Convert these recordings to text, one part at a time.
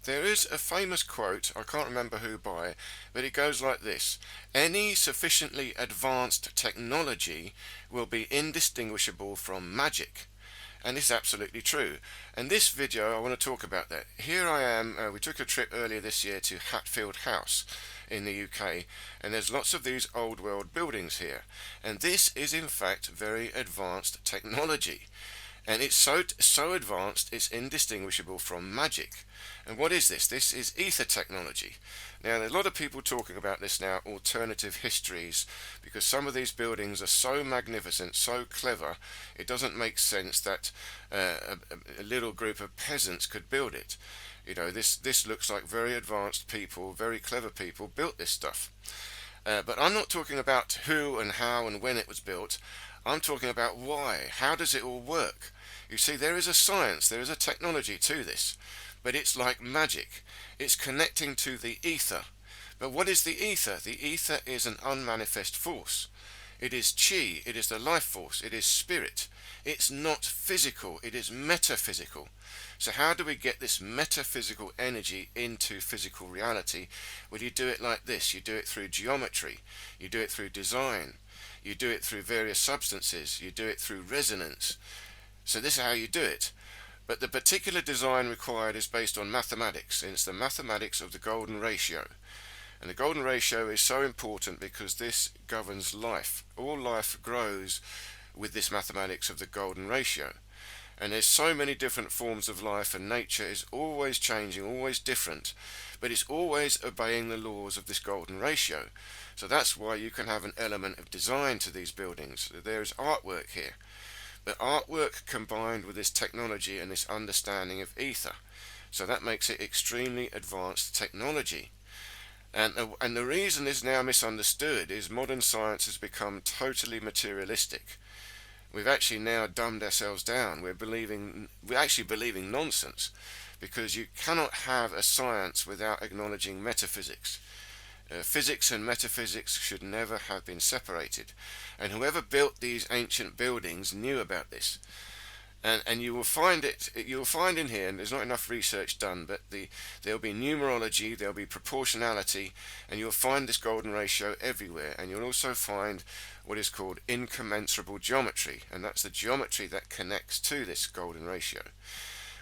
There is a famous quote, I can't remember who by, but it goes like this: any sufficiently advanced technology will be indistinguishable from magic. And this is absolutely true. And this video, I want to talk about that. Here I am, we took a trip earlier this year to Hatfield House in the UK, and there's lots of these old world buildings here. And this is in fact very advanced technology. And it's so advanced it's indistinguishable from magic. And what is this? This is ether technology. Now there's a lot of people talking about this now, alternative histories, because some of these buildings are so magnificent, so clever, it doesn't make sense that a little group of peasants could build it. You know, this looks like very advanced people, very clever people built this stuff. But I'm not talking about who and how and when it was built. I'm talking about why. How does it all work? You see, there is a science, there is a technology to this, but it's like magic. It's connecting to the ether. But what is the ether? The ether is an unmanifest force. It is chi, it is the life force, it is spirit. It's not physical, it is metaphysical. So how do we get this metaphysical energy into physical reality? Well, you do it like this. You do it through geometry, you do it through design, you do it through various substances, you do it through resonance. So this is how you do it. But the particular design required is based on mathematics, and it's the mathematics of the golden ratio. And the golden ratio is so important because this governs life. All life grows with this mathematics of the golden ratio. And there's so many different forms of life, and nature is always changing, always different, but it's always obeying the laws of this golden ratio. So that's why you can have an element of design to these buildings. There's artwork here. But artwork combined with this technology and this understanding of ether. So that makes it extremely advanced technology. And the reason this is now misunderstood is modern science has become totally materialistic. We've actually now dumbed ourselves down. We're actually believing nonsense, because you cannot have a science without acknowledging metaphysics. Physics and metaphysics should never have been separated, and whoever built these ancient buildings knew about this. And you will find in here, and there's not enough research done, but there'll be numerology, there'll be proportionality, and you'll find this golden ratio everywhere. And you'll also find what is called incommensurable geometry, and that's the geometry that connects to this golden ratio.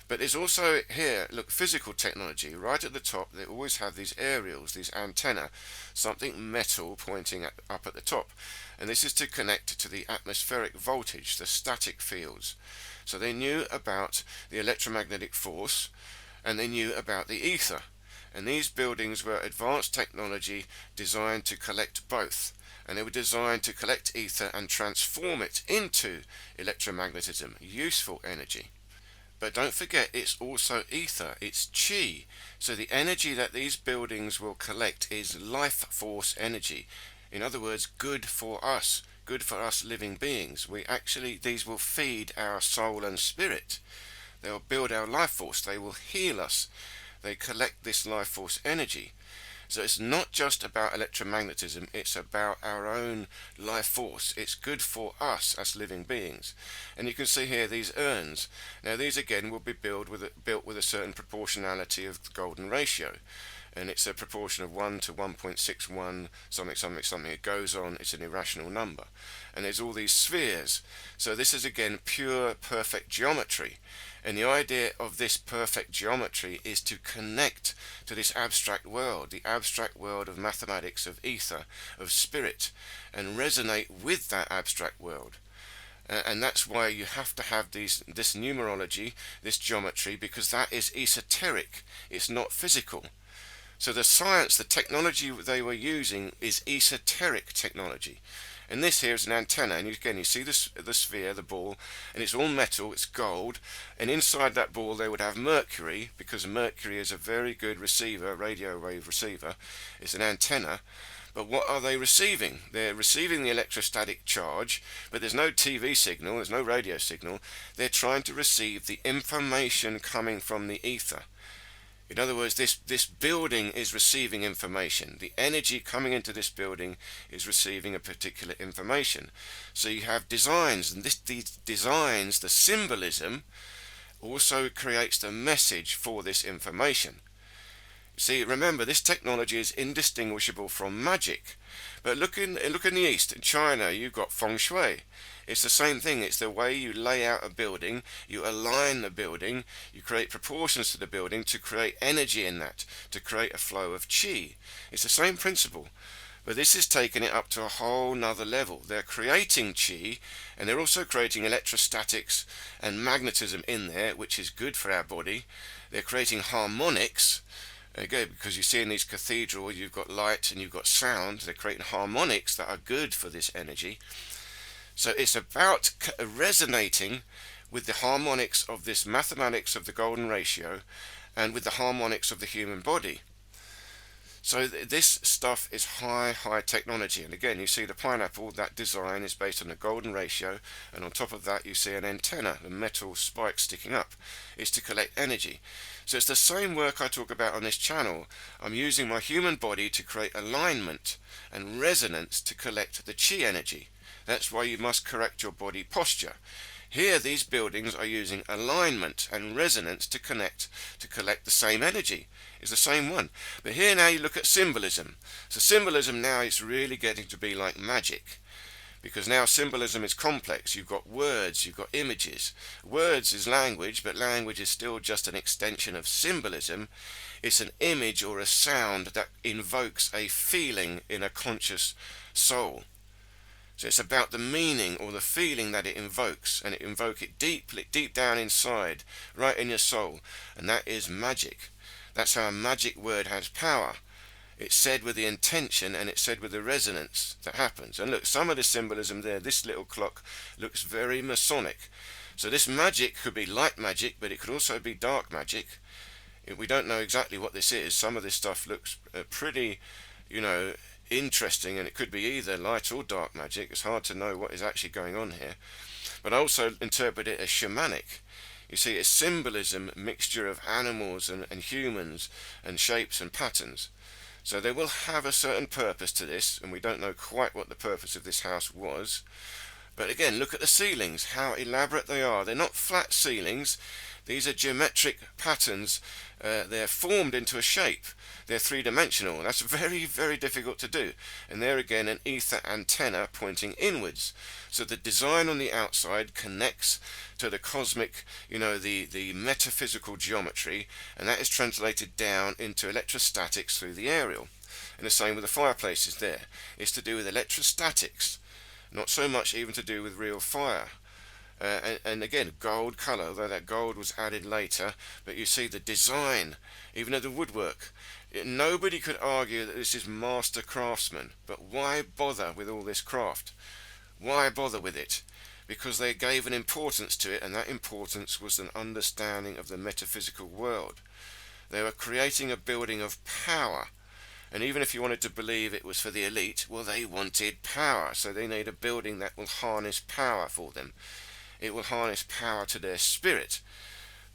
But there's also here, look, physical technology. Right at the top, they always have these aerials, these antennae, something metal pointing up at the top. And this is to connect to the atmospheric voltage, the static fields. So they knew about the electromagnetic force, and they knew about the ether. And these buildings were advanced technology designed to collect both. And they were designed to collect ether and transform it into electromagnetism, useful energy. But don't forget, it's also ether, it's chi. So the energy that these buildings will collect is life force energy. In other words, good for us living beings. These will feed our soul and spirit. They'll build our life force, they will heal us. They collect this life force energy. So it's not just about electromagnetism, it's about our own life force. It's good for us as living beings. And you can see here these urns. Now these again will be built with a certain proportionality of the golden ratio. And it's a proportion of 1 to 1.61 something. It goes on, it's an irrational number. And there's all these spheres. So this is again pure perfect geometry. And the idea of this perfect geometry is to connect to this abstract world, the abstract world of mathematics, of ether, of spirit, and resonate with that abstract world. And that's why you have to have this numerology, this geometry, because that is esoteric. It's not physical. So the science, the technology they were using is esoteric technology. And this here is an antenna, and again you see the sphere, the ball, and it's all metal, it's gold, and inside that ball they would have mercury, because mercury is a very good receiver, radio wave receiver. It's an antenna. But what are they receiving? They're receiving the electrostatic charge, but there's no TV signal, there's no radio signal. They're trying to receive the information coming from the ether. In other words, this building is receiving information. The energy coming into this building is receiving a particular information. So you have designs, and these designs, the symbolism, also creates the message for this information. See, remember, this technology is indistinguishable from magic. But look in the East, in China, you've got feng shui. It's the same thing. It's the way you lay out a building, you align the building, you create proportions to the building to create energy in that, to create a flow of qi. It's the same principle. But this is taking it up to a whole nother level. They're creating qi, and they're also creating electrostatics and magnetism in there, which is good for our body. They're creating harmonics. Again, because you see in these cathedrals, you've got light and you've got sound. They're creating harmonics that are good for this energy. So it's about resonating with the harmonics of this mathematics of the golden ratio and with the harmonics of the human body. So this stuff is high technology. And again, you see the pineapple, that design is based on the golden ratio, and on top of that you see an antenna, the metal spike sticking up. It's to collect energy. So it's the same work I talk about on this channel. I'm using my human body to create alignment and resonance to collect the chi energy. That's why you must correct your body posture. Here, these buildings are using alignment and resonance to collect the same energy. It's the same one. But here now you look at symbolism. So symbolism now is really getting to be like magic, because now symbolism is complex. You've got words, you've got images. Words is language, but language is still just an extension of symbolism. It's an image or a sound that invokes a feeling in a conscious soul. So it's about the meaning or the feeling that it invokes, and it invoke it deep down inside, right in your soul, and that is magic. That's how a magic word has power. It's said with the intention, and it's said with the resonance that happens. And look, some of the symbolism there, this little clock looks very Masonic. So this magic could be light magic, but it could also be dark magic. We don't know exactly what this is. Some of this stuff looks pretty, interesting, and it could be either light or dark magic. It's hard to know what is actually going on here. But I also interpret it as shamanic. You see, it's symbolism, mixture of animals and humans and shapes and patterns. So they will have a certain purpose to this, and we don't know quite what the purpose of this house was. But again, look at the ceilings, how elaborate they are. They're not flat ceilings. These are geometric patterns. They're formed into a shape. They're three-dimensional. That's very difficult to do. And there again, an ether antenna pointing inwards. So the design on the outside connects to the cosmic, the metaphysical geometry, and that is translated down into electrostatics through the aerial. And the same with the fireplaces there. It's to do with electrostatics, not so much even to do with real fire. And again, gold colour, although that gold was added later, but you see the design, even of the woodwork. Nobody could argue that this is master craftsmen, but why bother with all this craft? Why bother with it? Because they gave an importance to it, and that importance was an understanding of the metaphysical world. They were creating a building of power. And even if you wanted to believe it was for the elite, well, they wanted power, so they need a building that will harness power for them. It will harness power to their spirit.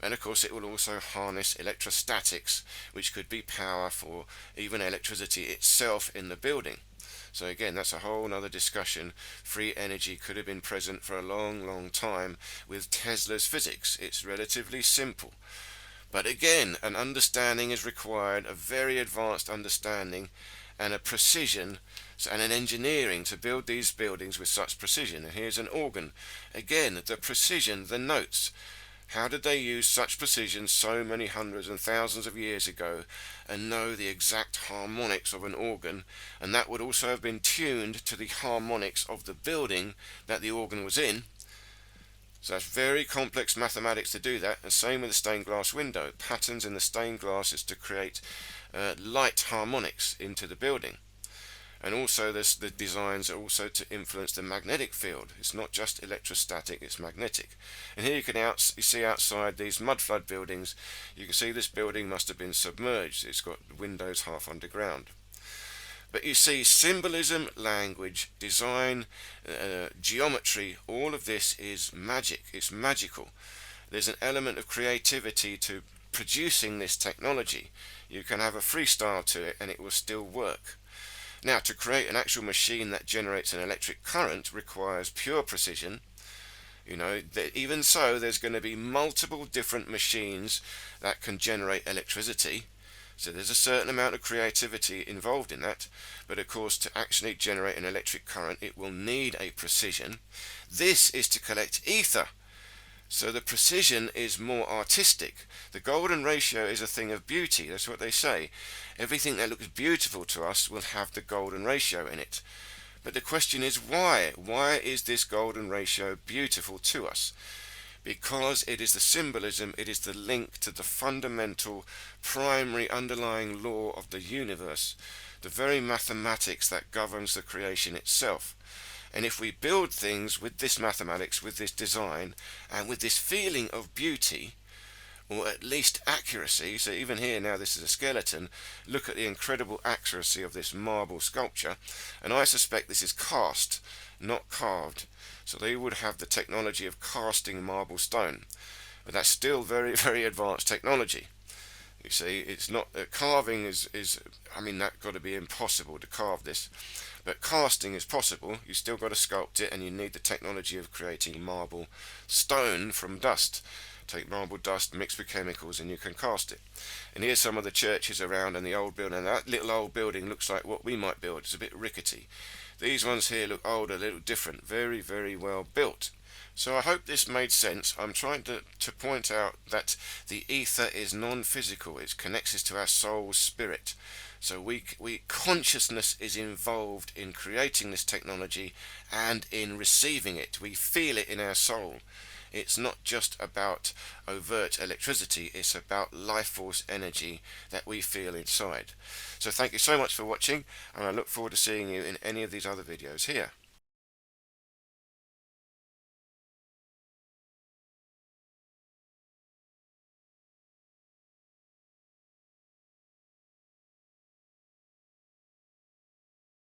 And of course it will also harness electrostatics, which could be power for even electricity itself in the building. So again, that's a whole other discussion. Free energy could have been present for a long time with Tesla's physics. It's relatively simple. But again, an understanding is required, a very advanced understanding and a precision and an engineering to build these buildings with such precision. And here's an organ. Again, the precision, the notes. How did they use such precision so many hundreds and thousands of years ago and know the exact harmonics of an organ? And that would also have been tuned to the harmonics of the building that the organ was in. So that's very complex mathematics to do that. And same with the stained glass window. Patterns in the stained glass is to create light harmonics into the building. And also the designs are also to influence the magnetic field. It's not just electrostatic, it's magnetic. And here you see outside these mudflood buildings, you can see this building must have been submerged. It's got windows half underground. But you see, symbolism, language, design, geometry, all of this is magic. It's magical. There's an element of creativity to producing this technology. You can have a freestyle to it and it will still work. Now, to create an actual machine that generates an electric current requires pure precision. Even so, there's going to be multiple different machines that can generate electricity. So there's a certain amount of creativity involved in that, but of course to actually generate an electric current it will need a precision. This is to collect ether, so the precision is more artistic. The golden ratio is a thing of beauty, that's what they say. Everything that looks beautiful to us will have the golden ratio in it. But the question is why? Why is this golden ratio beautiful to us? Because it is the symbolism, it is the link to the fundamental, primary underlying law of the universe, the very mathematics that governs the creation itself. And if we build things with this mathematics, with this design, and with this feeling of beauty, or at least accuracy, so even here now this is a skeleton, look at the incredible accuracy of this marble sculpture, and I suspect this is cast, not carved. So they would have the technology of casting marble stone, but that's still very, very advanced technology. You see, it's not carving is I mean, that got to be impossible to carve this, but casting is possible. You still got to sculpt it, and you need the technology of creating marble stone from dust. Take marble dust, mix with chemicals, and you can cast it. And here's some of the churches around and the old building. And that little old building looks like what we might build. It's a bit rickety. These ones here look old, a little different. Very, very well built. So I hope this made sense. I'm trying to point out that the ether is non-physical. It connects us to our soul's spirit. So we consciousness is involved in creating this technology and in receiving it. We feel it in our soul. It's not just about overt electricity, it's about life force energy that we feel inside. So thank you so much for watching, and I look forward to seeing you in any of these other videos here.